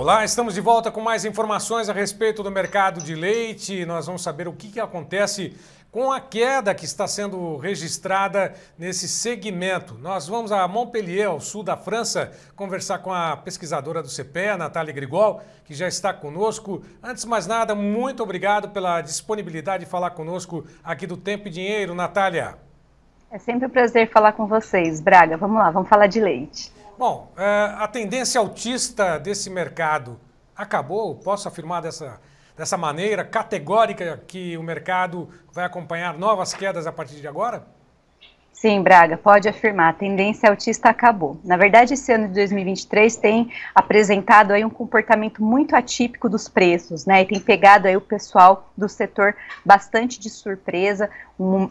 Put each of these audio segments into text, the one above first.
Olá, estamos de volta com mais informações a respeito do mercado de leite. Nós vamos saber o que acontece com a queda que está sendo registrada nesse segmento. Nós vamos a Montpellier, ao sul da França, conversar com a pesquisadora do CPEA, Nathalie Grigol, que já está conosco. Antes de mais nada, muito obrigado pela disponibilidade de falar conosco aqui do Tempo e Dinheiro, Natália. É sempre um prazer falar com vocês, Braga. Vamos lá, vamos falar de leite. Bom, a tendência altista desse mercado acabou? Posso afirmar dessa maneira categórica que o mercado vai acompanhar novas quedas a partir de agora? Sim, Braga, pode afirmar, a tendência altista acabou. Na verdade, esse ano de 2023 tem apresentado aí um comportamento muito atípico dos preços, né? E tem pegado aí o pessoal do setor bastante de surpresa,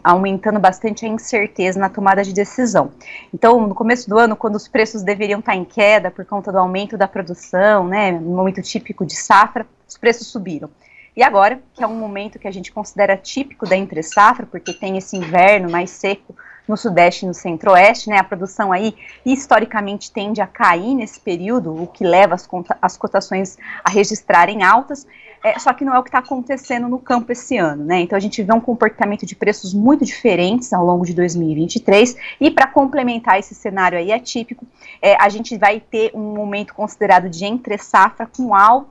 aumentando bastante a incerteza na tomada de decisão. Então, no começo do ano, quando os preços deveriam estar em queda por conta do aumento da produção, né, no momento típico de safra, os preços subiram. E agora, que é um momento que a gente considera típico da entre-safra, porque tem esse inverno mais seco no sudeste e no centro-oeste, né, a produção aí historicamente tende a cair nesse período, o que leva as cotações a registrarem altas, só que não é o que está acontecendo no campo esse ano, né, então a gente vê um comportamento de preços muito diferentes ao longo de 2023, e para complementar esse cenário aí atípico, a gente vai ter um momento considerado de entre-safra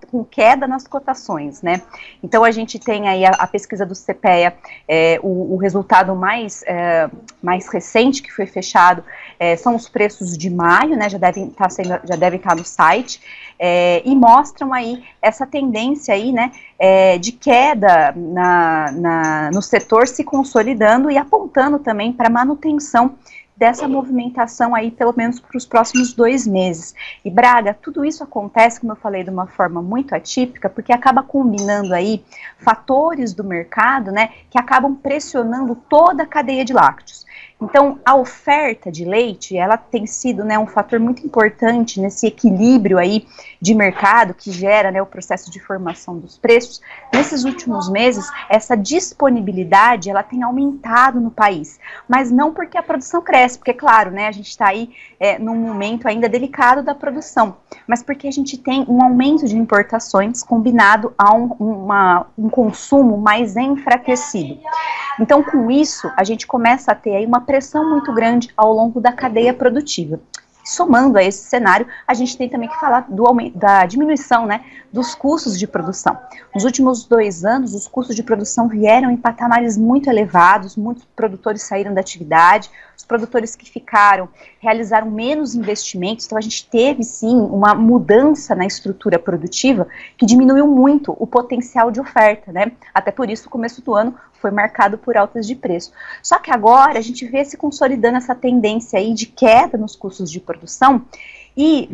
com queda nas cotações, né, então a gente tem aí a pesquisa do CPEA, o resultado mais recente que foi fechado são os preços de maio, né, já devem estar no site, e mostram aí essa tendência aí, né, de queda no setor se consolidando e apontando também para manutenção dessa movimentação aí, pelo menos para os próximos 2 meses. E Braga, tudo isso acontece, como eu falei, de uma forma muito atípica, porque acaba combinando aí fatores do mercado, né, que acabam pressionando toda a cadeia de lácteos. Então, a oferta de leite, ela tem sido, né, um fator muito importante nesse equilíbrio aí de mercado que gera, né, o processo de formação dos preços. Nesses últimos meses, essa disponibilidade, ela tem aumentado no país, mas não porque a produção cresce, porque, claro, né, a gente está aí num momento ainda delicado da produção, mas porque a gente tem um aumento de importações combinado a um consumo mais enfraquecido. Então, com isso, a gente começa a ter aí uma pressão muito grande ao longo da cadeia produtiva. Somando a esse cenário, a gente tem também que falar da diminuição, né, dos custos de produção. Nos últimos 2 anos, os custos de produção vieram em patamares muito elevados, muitos produtores saíram da atividade, os produtores que ficaram realizaram menos investimentos, então a gente teve sim uma mudança na estrutura produtiva que diminuiu muito o potencial de oferta, né? Até por isso o começo do ano foi marcado por altas de preço. Só que agora a gente vê se consolidando essa tendência aí de queda nos custos de produção, e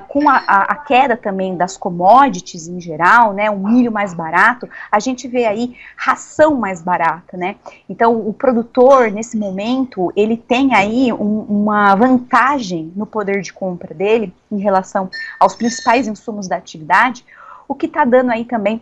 com a queda também das commodities em geral, né, o milho mais barato, a gente vê aí ração mais barata, né, então o produtor nesse momento, ele tem aí uma vantagem no poder de compra dele em relação aos principais insumos da atividade, o que está dando aí também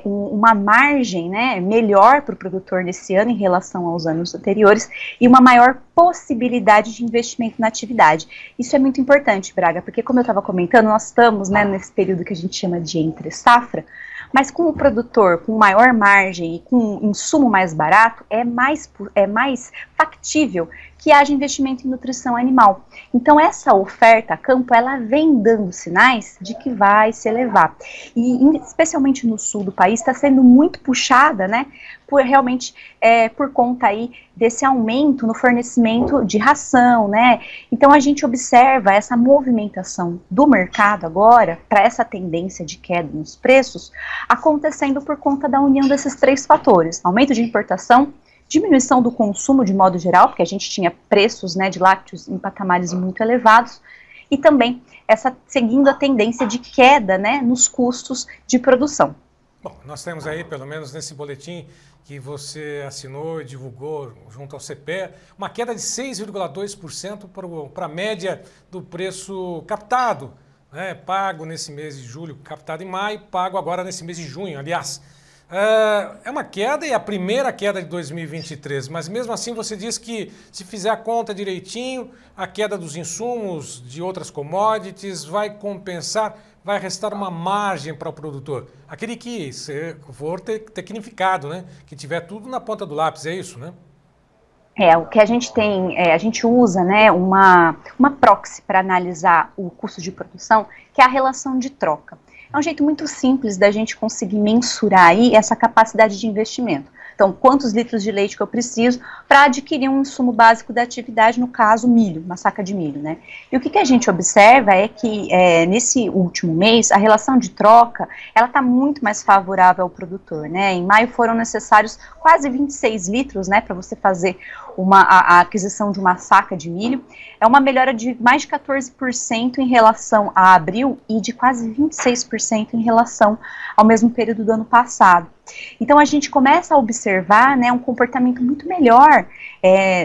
uma margem, né, melhor para o produtor nesse ano em relação aos anos anteriores e uma maior possibilidade de investimento na atividade. Isso é muito importante, Braga, porque como eu estava comentando, nós estamos, né, nesse período que a gente chama de entre-safra, mas com o produtor com maior margem e com um insumo mais barato, é mais factível que haja investimento em nutrição animal. Então essa oferta a campo, ela vem dando sinais de que vai se elevar. E especialmente no sul do país, está sendo muito puxada, né, por conta aí desse aumento no fornecimento de ração, né? Então a gente observa essa movimentação do mercado agora para essa tendência de queda nos preços acontecendo por conta da união desses 3 fatores: aumento de importação, diminuição do consumo de modo geral, porque a gente tinha preços, né, de lácteos em patamares muito elevados, e também seguindo a tendência de queda, né, nos custos de produção. Bom, nós temos aí, pelo menos nesse boletim que você assinou e divulgou junto ao CPEA, uma queda de 6,2% para a média do preço captado, né, pago nesse mês de julho, captado em maio, pago agora nesse mês de junho, aliás. É uma queda e a primeira queda de 2023, mas mesmo assim você diz que se fizer a conta direitinho, a queda dos insumos de outras commodities vai compensar vai restar uma margem para o produtor? Aquele que for tecnificado, né? Que tiver tudo na ponta do lápis, é isso, né? O que a gente tem, a gente usa, né, uma proxy para analisar o custo de produção, que é a relação de troca. É um jeito muito simples da gente conseguir mensurar aí essa capacidade de investimento. Então, quantos litros de leite que eu preciso para adquirir um insumo básico da atividade, no caso, milho, uma saca de milho, né? E o que a gente observa é que nesse último mês, a relação de troca, ela está muito mais favorável ao produtor, né? Em maio foram necessários quase 26 litros, né, para você fazer a aquisição de uma saca de milho. É uma melhora de mais de 14% em relação a abril e de quase 26% em relação ao mesmo período do ano passado. Então a gente começa a observar, né, um comportamento muito melhor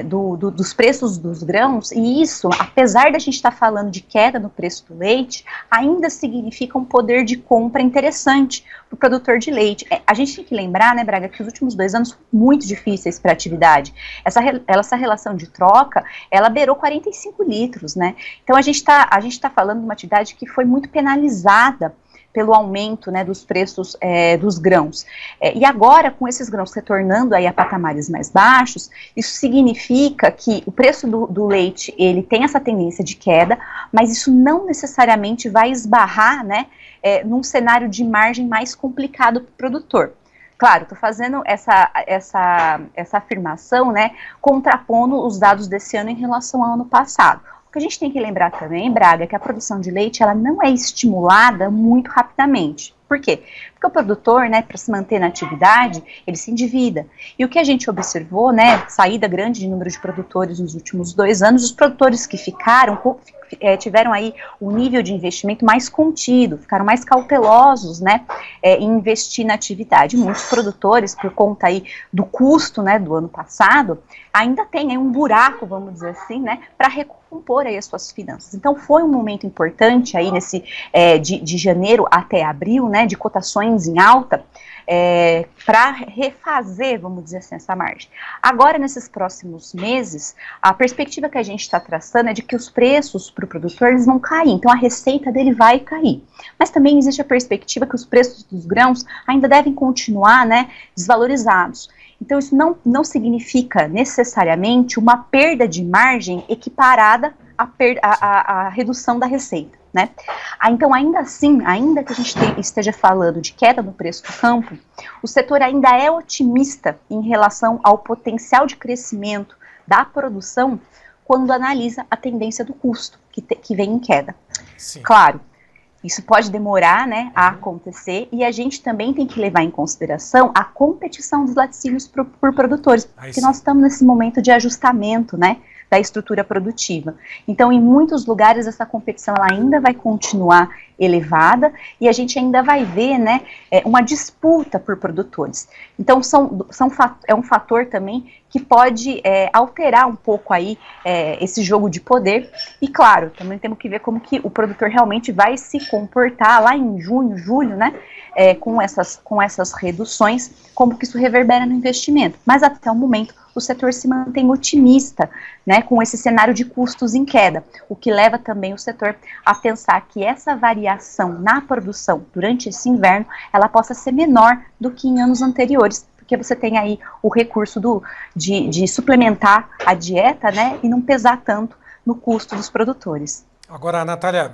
dos preços dos grãos, e isso, apesar da gente estar falando de queda no preço do leite, ainda significa um poder de compra interessante para o produtor de leite. A gente tem que lembrar, né, Braga, que os últimos 2 anos foram muito difíceis para a atividade. Essa relação de troca, ela beirou 45 litros, né? Então a gente tá falando de uma atividade que foi muito penalizada pelo aumento, né, dos preços dos grãos. E agora, com esses grãos retornando aí a patamares mais baixos, isso significa que o preço do leite, ele tem essa tendência de queda, mas isso não necessariamente vai esbarrar, né, num cenário de margem mais complicado para o produtor. Claro, estou fazendo essa afirmação, né, contrapondo os dados desse ano em relação ao ano passado. O que a gente tem que lembrar também, Braga, é que a produção de leite, ela não é estimulada muito rapidamente. Por quê? Porque o produtor, né, para se manter na atividade, ele se endivida. E o que a gente observou, né, saída grande de número de produtores nos últimos 2 anos, os produtores que ficaram, tiveram aí o nível de investimento mais contido, ficaram mais cautelosos, né, em investir na atividade. Muitos produtores, por conta aí do custo, né, do ano passado, ainda tem aí um buraco, vamos dizer assim, né, para recompor aí as suas finanças. Então foi um momento importante aí nesse de janeiro até abril, né, de cotações em alta, para refazer, vamos dizer assim, essa margem. Agora, nesses próximos meses, a perspectiva que a gente está traçando é de que os preços para o produtor, eles vão cair, então a receita dele vai cair. Mas também existe a perspectiva que os preços dos grãos ainda devem continuar, né, desvalorizados. Então isso não significa necessariamente uma perda de margem equiparada à redução da receita, né? Então ainda assim, ainda que a gente esteja falando de queda no preço do campo, o setor ainda é otimista em relação ao potencial de crescimento da produção quando analisa a tendência do custo, que vem em queda. Sim. Claro, isso pode demorar, né, a acontecer, e a gente também tem que levar em consideração a competição dos laticínios por produtores, porque nós estamos nesse momento de ajustamento, né, da estrutura produtiva. Então, em muitos lugares, essa competição ela ainda vai continuar elevada e a gente ainda vai ver, né, uma disputa por produtores. Então, é um fator também que pode alterar um pouco aí esse jogo de poder. E, claro, também temos que ver como que o produtor realmente vai se comportar lá em junho, julho, né, com essas reduções, como que isso reverbera no investimento. Mas, até o momento, o setor se mantém otimista, né, com esse cenário de custos em queda, o que leva também o setor a pensar que essa variação na produção durante esse inverno, ela possa ser menor do que em anos anteriores, porque você tem aí o recurso de suplementar a dieta, né, e não pesar tanto no custo dos produtores. Agora, Natália,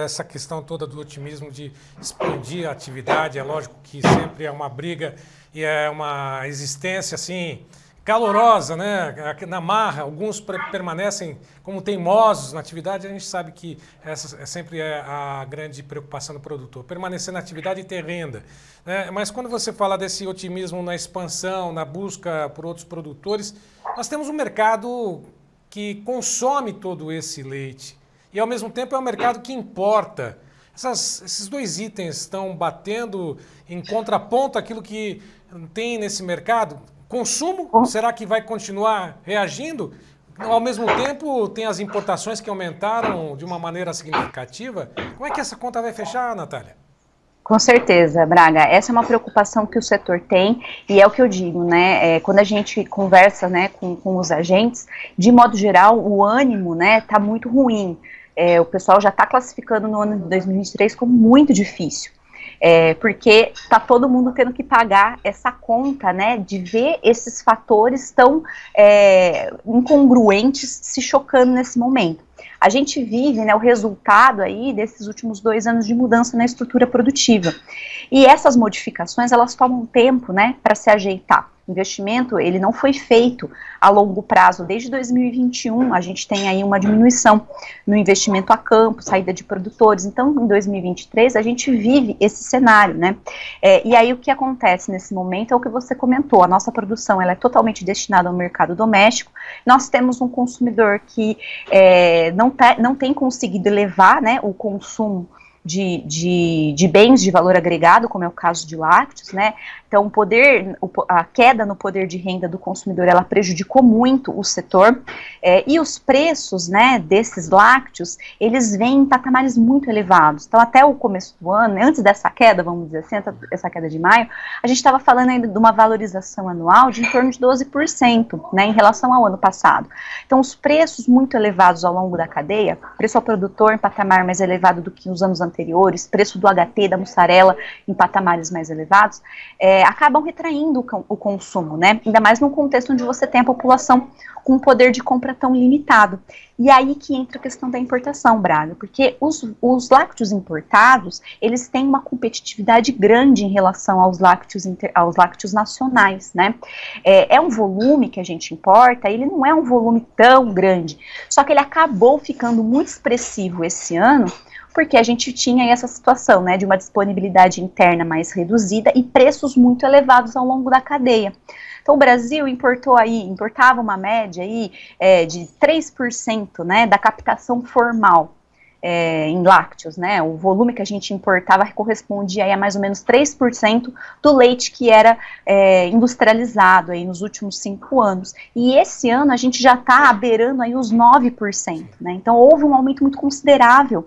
essa questão toda do otimismo de expandir a atividade, é lógico que sempre é uma briga e é uma existência, assim, calorosa, né? Na marra, alguns permanecem como teimosos na atividade, a gente sabe que essa sempre é a grande preocupação do produtor, permanecer na atividade e ter renda, né? Mas quando você fala desse otimismo na expansão, na busca por outros produtores, nós temos um mercado que consome todo esse leite e ao mesmo tempo é um mercado que importa. Esses dois itens estão batendo em contraponto àquilo que tem nesse mercado. Consumo, será que vai continuar reagindo? Ao mesmo tempo, tem as importações que aumentaram de uma maneira significativa. Como é que essa conta vai fechar, Natália? Com certeza, Braga. Essa é uma preocupação que o setor tem e é o que eu digo, né? Quando a gente conversa, né, com os agentes, de modo geral, o ânimo, né, tá muito ruim. o pessoal já está classificando no ano de 2023 como muito difícil. Porque está todo mundo tendo que pagar essa conta, né, de ver esses fatores tão incongruentes se chocando nesse momento. A gente vive, né, o resultado aí desses últimos 2 anos de mudança na estrutura produtiva. E essas modificações, elas tomam tempo, né, para se ajeitar. O investimento, ele não foi feito a longo prazo. Desde 2021, a gente tem aí uma diminuição no investimento a campo, saída de produtores. Então, em 2023, a gente vive esse cenário, né? E aí, o que acontece nesse momento é o que você comentou. A nossa produção, ela é totalmente destinada ao mercado doméstico. Nós temos um consumidor que não tem conseguido elevar, né, o consumo de bens de valor agregado, como é o caso de lácteos, né? Então, a queda no poder de renda do consumidor, ela prejudicou muito o setor, e os preços, né, desses lácteos, eles vêm em patamares muito elevados. Então, até o começo do ano, antes dessa queda, vamos dizer assim, essa queda de maio, a gente estava falando ainda de uma valorização anual de em torno de 12%, né, em relação ao ano passado. Então, os preços muito elevados ao longo da cadeia, preço ao produtor em patamar mais elevado do que nos anos anteriores, preço do HT, da mussarela em patamares mais elevados, acabam retraindo o consumo, né? Ainda mais num contexto onde você tem a população com um poder de compra tão limitado. E aí que entra a questão da importação, Braga, porque os lácteos importados, eles têm uma competitividade grande em relação aos lácteos nacionais, né? É um volume que a gente importa, ele não é um volume tão grande, só que ele acabou ficando muito expressivo esse ano, porque a gente tinha aí essa situação, né, de uma disponibilidade interna mais reduzida e preços muito elevados ao longo da cadeia. Então, o Brasil importava uma média aí, de 3%, né, da captação formal em lácteos, né? O volume que a gente importava correspondia aí a mais ou menos 3% do leite que era industrializado aí nos últimos 5 anos. E esse ano a gente já está beirando aí os 9%, né? Então, houve um aumento muito considerável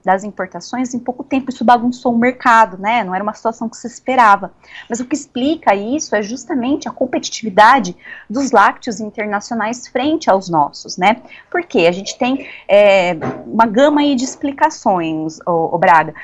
das importações. Em pouco tempo isso bagunçou o mercado, né? Não era uma situação que se esperava. Mas o que explica isso é justamente a competitividade dos lácteos internacionais frente aos nossos, né? Porque a gente tem uma gama aí de explicações, Braga.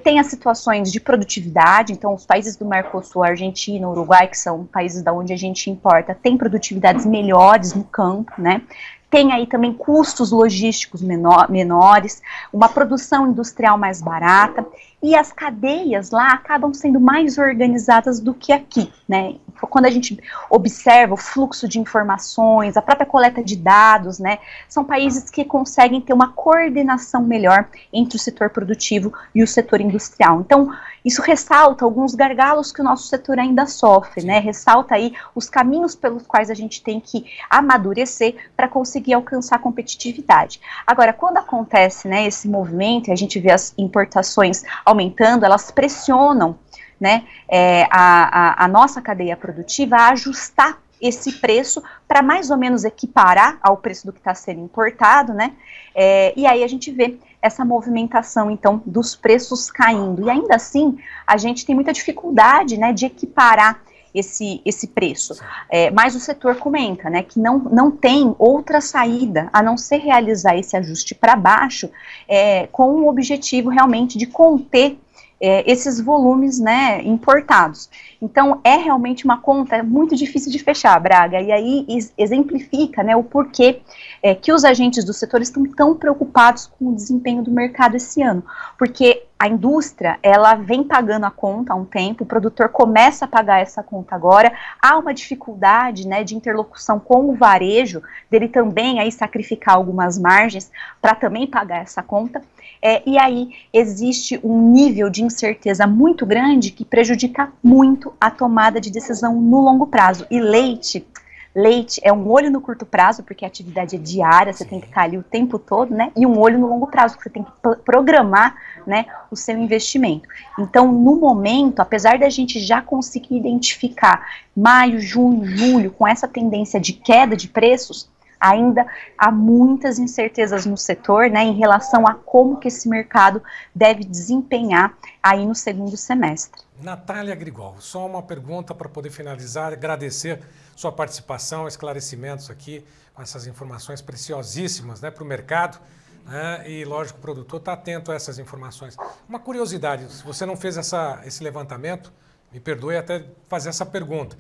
Tem as situações de produtividade, então os países do Mercosul, Argentina, Uruguai, que são países da onde a gente importa, têm produtividades melhores no campo, né? Tem aí também custos logísticos menores, uma produção industrial mais barata, e as cadeias lá acabam sendo mais organizadas do que aqui, né? Quando a gente observa o fluxo de informações, a própria coleta de dados, né? São países que conseguem ter uma coordenação melhor entre o setor produtivo e o setor industrial. Então, isso ressalta alguns gargalos que o nosso setor ainda sofre, né? Ressalta aí os caminhos pelos quais a gente tem que amadurecer para conseguir alcançar a competitividade. Agora, quando acontece, né, esse movimento e a gente vê as importações aumentando, elas pressionam, né, a nossa cadeia produtiva a ajustar esse preço para mais ou menos equiparar ao preço do que está sendo importado, né, e aí a gente vê essa movimentação, então, dos preços caindo, e ainda assim, a gente tem muita dificuldade, né, de equiparar esse preço, mas o setor comenta, né, que não tem outra saída a não ser realizar esse ajuste para baixo, com o objetivo realmente de conter esses volumes, né, importados. Então, é realmente uma conta muito difícil de fechar, Braga, e aí exemplifica, né, o porquê que os agentes do setor estão tão preocupados com o desempenho do mercado esse ano, porque a indústria, ela vem pagando a conta há um tempo, o produtor começa a pagar essa conta agora, há uma dificuldade, né, de interlocução com o varejo, dele também aí sacrificar algumas margens para também pagar essa conta, e aí existe um nível de incerteza muito grande que prejudica muito a tomada de decisão no longo prazo. E leite é um olho no curto prazo, porque a atividade é diária, você tem que estar ali o tempo todo, né? E um olho no longo prazo, que você tem que programar, né, o seu investimento. Então, no momento, apesar da gente já conseguir identificar maio, junho, julho, com essa tendência de queda de preços, ainda há muitas incertezas no setor, né, em relação a como que esse mercado deve desempenhar aí no segundo semestre. Natália Grigol, só uma pergunta para poder finalizar, agradecer sua participação, esclarecimentos aqui, com essas informações preciosíssimas, né, para o mercado. né? E, lógico, o produtor está atento a essas informações. Uma curiosidade, se você não fez esse levantamento, me perdoe até fazer essa pergunta.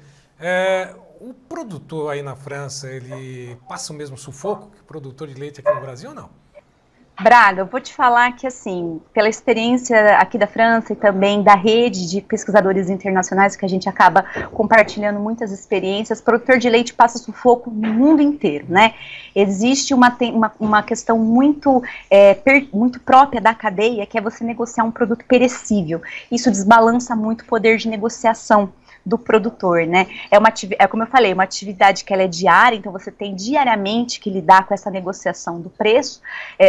O produtor aí na França, ele passa o mesmo sufoco que o produtor de leite aqui no Brasil ou não? Braga, eu vou te falar que, assim, pela experiência aqui da França e também da rede de pesquisadores internacionais, que a gente acaba compartilhando muitas experiências, produtor de leite passa sufoco no mundo inteiro, né? Existe uma questão muito própria da cadeia, que é você negociar um produto perecível. Isso desbalança muito o poder de negociação do produtor, né? Como eu falei, uma atividade que ela é diária, então você tem diariamente que lidar com essa negociação do preço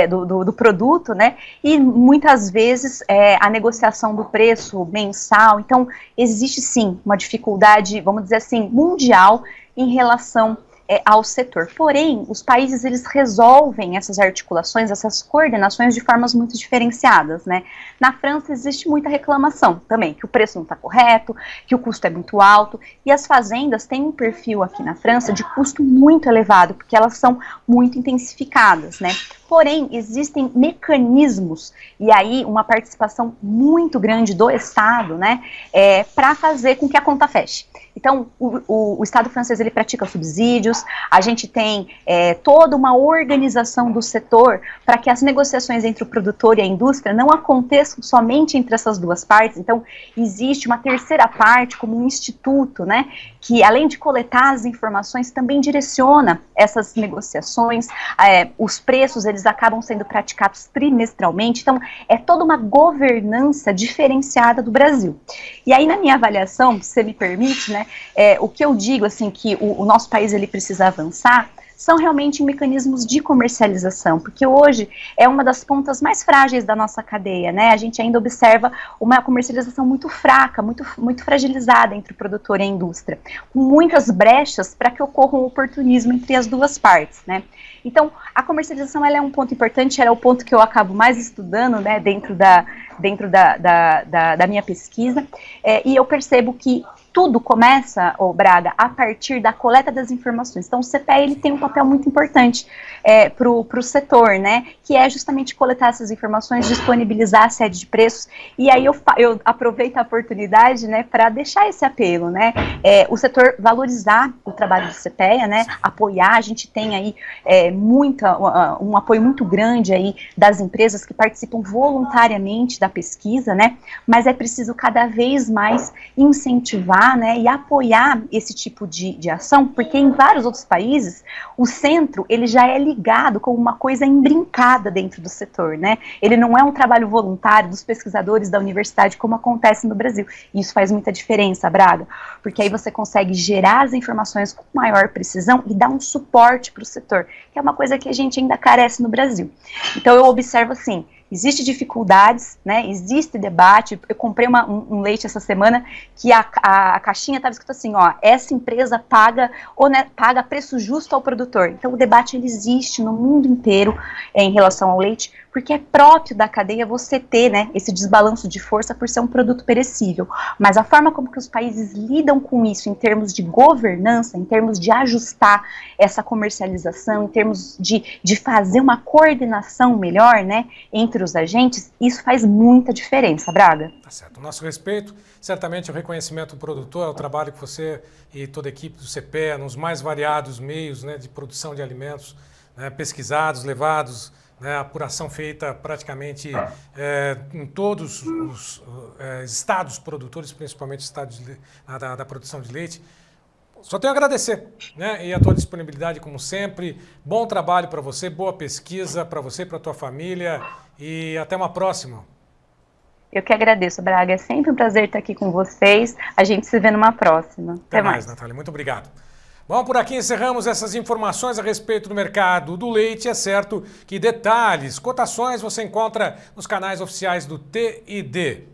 do produto, né? E muitas vezes a negociação do preço mensal. Então existe sim uma dificuldade, vamos dizer assim, mundial em relação ao setor. Porém, os países, eles resolvem essas articulações, essas coordenações de formas muito diferenciadas, né? Na França existe muita reclamação também, que o preço não está correto, que o custo é muito alto, e as fazendas têm um perfil aqui na França de custo muito elevado, porque elas são muito intensificadas, né? Porém, existem mecanismos, e aí uma participação muito grande do Estado, né, para fazer com que a conta feche. Então, o Estado francês, ele pratica subsídios, a gente tem toda uma organização do setor para que as negociações entre o produtor e a indústria não aconteçam somente entre essas duas partes. Então, existe uma terceira parte, como um instituto, né, que além de coletar as informações, também direciona essas negociações, os preços, eles acabam sendo praticados trimestralmente, então é toda uma governança diferenciada do Brasil. E aí, na minha avaliação, se você me permite, né, o que eu digo, assim, que o nosso país, ele precisa avançar, são realmente mecanismos de comercialização, porque hoje é uma das pontas mais frágeis da nossa cadeia, né? A gente ainda observa uma comercialização muito fraca, muito fragilizada entre o produtor e a indústria, com muitas brechas para que ocorra um oportunismo entre as duas partes, né? Então, a comercialização, ela é um ponto importante, ela é o ponto que eu acabo mais estudando, né, dentro da minha pesquisa, e eu percebo que tudo começa, Braga, a partir da coleta das informações. Então, o CPE, ele tem um papel muito importante para o setor, né, que é justamente coletar essas informações, disponibilizar a sede de preços, e aí eu aproveito a oportunidade, né, para deixar esse apelo, né, o setor valorizar o trabalho do CPE, né, apoiar. A gente tem aí um apoio muito grande aí das empresas que participam voluntariamente da pesquisa, né, mas é preciso cada vez mais incentivar, né, e apoiar esse tipo de ação, porque em vários outros países o centro, ele já é ligado como uma coisa imbrincada dentro do setor, né, ele não é um trabalho voluntário dos pesquisadores da universidade como acontece no Brasil, e isso faz muita diferença, Braga, porque aí você consegue gerar as informações com maior precisão e dar um suporte para o setor, que é uma coisa que a gente ainda carece no Brasil. Então eu observo assim, existem dificuldades, né, existe debate. Eu comprei um leite essa semana que a caixinha estava escrito assim, ó, essa empresa paga preço justo ao produtor. Então o debate, ele existe no mundo inteiro em relação ao leite, porque é próprio da cadeia você ter, né, esse desbalanço de força por ser um produto perecível. Mas a forma como que os países lidam com isso em termos de governança, em termos de ajustar essa comercialização, em termos de fazer uma coordenação melhor, né, entre os agentes, isso faz muita diferença, Braga. Tá certo. O nosso respeito, certamente o reconhecimento do produtor, ao trabalho que você e toda a equipe do CPE, nos mais variados meios, né, de produção de alimentos, né, pesquisados, levados, né, apuração feita praticamente em todos os estados produtores, principalmente estados da produção de leite. Só tenho a agradecer, né, e a tua disponibilidade, como sempre. Bom trabalho para você, boa pesquisa para você e para a tua família, e até uma próxima. Eu que agradeço, Braga. É sempre um prazer estar aqui com vocês. A gente se vê numa próxima. Até mais, Natália. Muito obrigado. Bom, por aqui encerramos essas informações a respeito do mercado do leite. É certo que detalhes, cotações você encontra nos canais oficiais do TID.